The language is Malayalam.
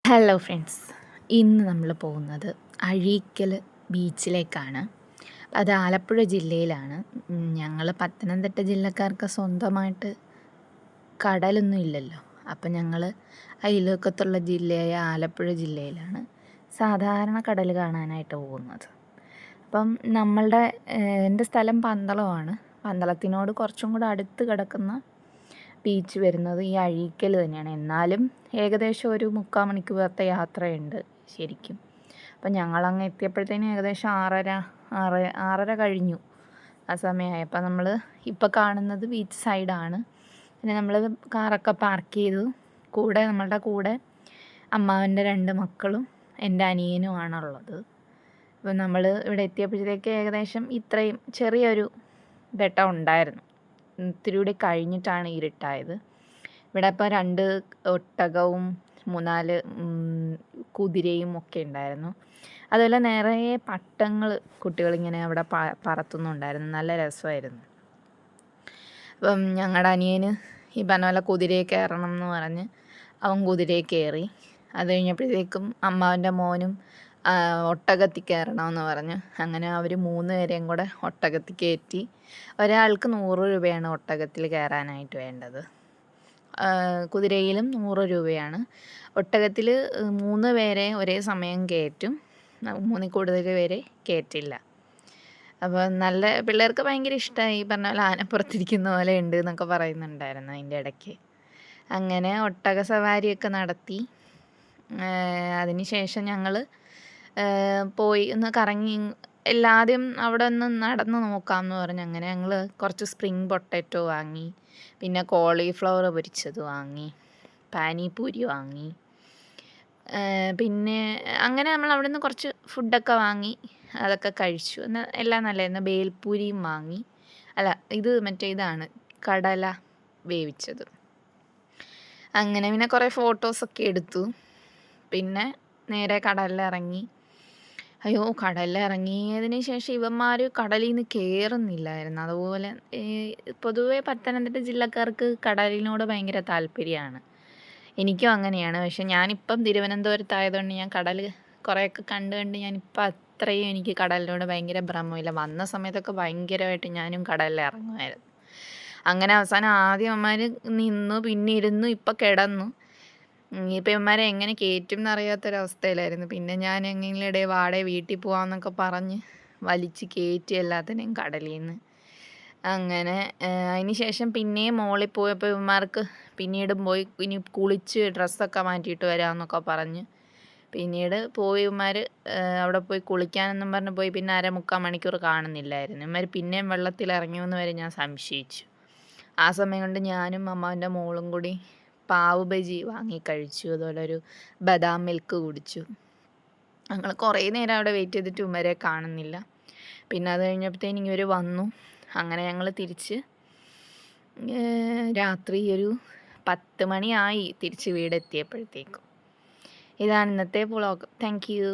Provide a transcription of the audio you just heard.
ഹലോ ഫ്രണ്ട്സ്, ഇന്ന് നമ്മൾ പോകുന്നത് അഴീക്കൽ ബീച്ചിലേക്കാണ്. അത് ആലപ്പുഴ ജില്ലയിലാണ്. ഞങ്ങൾ പത്തനംതിട്ട ജില്ലക്കാർക്ക് സ്വന്തമായിട്ട് കടലൊന്നും ഇല്ലല്ലോ. അപ്പം ഞങ്ങൾ അയൽവക്കത്തുള്ള ജില്ലയായ ആലപ്പുഴ ജില്ലയിലാണ് സാധാരണ കടൽ കാണാനായിട്ട് പോകുന്നത്. അപ്പം എൻ്റെ സ്ഥലം പന്തളമാണ്. പന്തളത്തിനോട് കുറച്ചും കൂടെ അടുത്ത് കിടക്കുന്ന ബീച്ച് വരുന്നത് ഈ അഴീക്കൽ തന്നെയാണ്. എന്നാലും ഏകദേശം ഒരു 3/4 മണിക്കൂറത്തെ യാത്രയുണ്ട് ശരിക്കും. അപ്പം ഞങ്ങളങ്ങ് എത്തിയപ്പോഴത്തേനും ഏകദേശം 6:30 കഴിഞ്ഞു. ആ സമയമായപ്പോൾ നമ്മൾ ഇപ്പോൾ കാണുന്നത് ബീച്ച് സൈഡാണ്. പിന്നെ നമ്മൾ കാറൊക്കെ പാർക്ക് ചെയ്തു. നമ്മളുടെ കൂടെ അമ്മാവൻ്റെ 2 മക്കളും എൻ്റെ അനിയനുമാണുള്ളത്. അപ്പം നമ്മൾ ഇവിടെ എത്തിയപ്പോഴത്തേക്ക് ഏകദേശം ഇത്രയും ചെറിയൊരു വെട്ടം ഉണ്ടായിരുന്നു. ഇത്തിരി കൂടി കഴിഞ്ഞിട്ടാണ് ഇരുട്ടായത്. ഇവിടെ ഇപ്പോൾ 2 ഒട്ടകവും 3-4 കുതിരയും ഒക്കെ ഉണ്ടായിരുന്നു. അതുപോലെ നിറയെ പട്ടങ്ങൾ കുട്ടികളിങ്ങനെ അവിടെ പറത്തുന്നുണ്ടായിരുന്നു. നല്ല രസമായിരുന്നു. അപ്പം ഞങ്ങളുടെ അനിയന് ഈ പറഞ്ഞ പോലെ കുതിരയിൽ കയറണം എന്ന് പറഞ്ഞ് അവൻ കുതിരയിൽ കയറി. അത് കഴിഞ്ഞപ്പോഴത്തേക്കും അമ്മാവൻ്റെ മോനും ഒട്ടകത്തിൽ കയറണമെന്ന് പറഞ്ഞു. അങ്ങനെ അവർ 3 പേരെയും കൂടെ ഒട്ടകത്തിൽ കയറ്റി. ഒരാൾക്ക് 100 രൂപയാണ് ഒട്ടകത്തിൽ കയറാനായിട്ട് വേണ്ടത്. കുതിരയിലും 100 രൂപയാണ്. ഒട്ടകത്തിൽ 3 പേരെ ഒരേ സമയം കയറ്റും. 3-ൽ കൂടുതൽ പേരെ കയറ്റില്ല. അപ്പോൾ നല്ല പിള്ളേർക്ക് ഭയങ്കര ഇഷ്ടമായി. ഈ പറഞ്ഞ പോലെ ആനപ്പുറത്തിരിക്കുന്ന പോലെ ഉണ്ട് എന്നൊക്കെ പറയുന്നുണ്ടായിരുന്നു അതിൻ്റെ ഇടയ്ക്ക്. അങ്ങനെ ഒട്ടക സവാരിയൊക്കെ നടത്തി. അതിന് ശേഷം ഞങ്ങൾ പോയി ഒന്ന് കറങ്ങി. ആദ്യം അവിടെ ഒന്ന് നടന്ന് നോക്കാമെന്ന് പറഞ്ഞ് അങ്ങനെ ഞങ്ങൾ കുറച്ച് സ്പ്രിങ് പൊട്ടാറ്റോ വാങ്ങി. പിന്നെ കോളിഫ്ലവർ പൊരിച്ചത് വാങ്ങി. പാനിപൂരി വാങ്ങി. പിന്നെ അങ്ങനെ നമ്മൾ അവിടെ നിന്ന് കുറച്ച് ഫുഡൊക്കെ വാങ്ങി. അതൊക്കെ കഴിച്ചു. എല്ലാം നല്ലതായിരുന്നു. ബേൽപൂരിയും വാങ്ങി. ഇതാണ് കടല വേവിച്ചത്. അങ്ങനെ പിന്നെ കുറേ ഫോട്ടോസൊക്കെ എടുത്തു. പിന്നെ നേരെ കടലിലിറങ്ങി. കടലിലിറങ്ങിയതിന് ശേഷം ഇവന്മാർ കടലിൽ നിന്ന് കയറുന്നില്ലായിരുന്നു. അതുപോലെ പൊതുവെ പത്തനംതിട്ട ജില്ലക്കാർക്ക് കടലിനോട് ഭയങ്കര താല്പര്യമാണ്. എനിക്കും അങ്ങനെയാണ്. പക്ഷെ ഞാനിപ്പം തിരുവനന്തപുരത്തായതുകൊണ്ട് ഞാൻ കടൽ കുറേയൊക്കെ കണ്ട് ഞാനിപ്പോൾ അത്രയും എനിക്ക് കടലിനോട് ഭയങ്കര ഭ്രമമില്ല. വന്ന സമയത്തൊക്കെ ഭയങ്കരമായിട്ട് ഞാനും കടലിൽ ഇറങ്ങുമായിരുന്നു. അങ്ങനെ അവസാനം ആദ്യം അവന്മാർ നിന്നു, പിന്നെ ഇരുന്നു, ഇപ്പം കിടന്നു. ഇപ്പം ഇവന്മാരെ എങ്ങനെ കയറ്റും എന്നറിയാത്തൊരവസ്ഥയിലായിരുന്നു. പിന്നെ ഞാൻ എങ്ങനെയും വാടേ വീട്ടിൽ പോകാമെന്നൊക്കെ പറഞ്ഞ് വലിച്ച് കയറ്റി എല്ലാത്തിനെയും കടലിൽ നിന്ന്. അങ്ങനെ അതിന് ശേഷം പിന്നെയും മുകളിൽ പോയപ്പോൾ ഇവന്മാർക്ക് പിന്നീടും പോയി ഇനി കുളിച്ച് ഡ്രസ്സൊക്കെ മാറ്റിയിട്ട് വരാമെന്നൊക്കെ പറഞ്ഞ് പിന്നീട് പോയി. ഇവന്മാർ അവിടെ പോയി കുളിക്കാനെന്നും പറഞ്ഞ് പോയി. പിന്നെ 3/4 മണിക്കൂർ കാണുന്നില്ലായിരുന്നു. ഇവന്മാർ പിന്നെയും വെള്ളത്തിൽ ഇറങ്ങിയെന്ന് വരെ ഞാൻ സംശയിച്ചു. ആ സമയം കൊണ്ട് ഞാനും അമ്മാവൻ്റെ മോളും കൂടി പാവ് ബജി വാങ്ങി കഴിച്ചു. അതുപോലെ ഒരു ബദാം മിൽക്ക് കുടിച്ചു. ഞങ്ങൾ കുറേ നേരം അവിടെ വെയിറ്റ് ചെയ്തിട്ട് ഇവരെ കാണുന്നില്ല. പിന്നെ അത് കഴിഞ്ഞപ്പോഴത്തേനും ഇവർ വന്നു. അങ്ങനെ ഞങ്ങൾ തിരിച്ച് രാത്രി ഒരു 10 മണിയായി തിരിച്ച് വീടെത്തിയപ്പോഴത്തേക്കും. ഇതാണ് ഇന്നത്തെ വ്ളോഗ്. Thank you.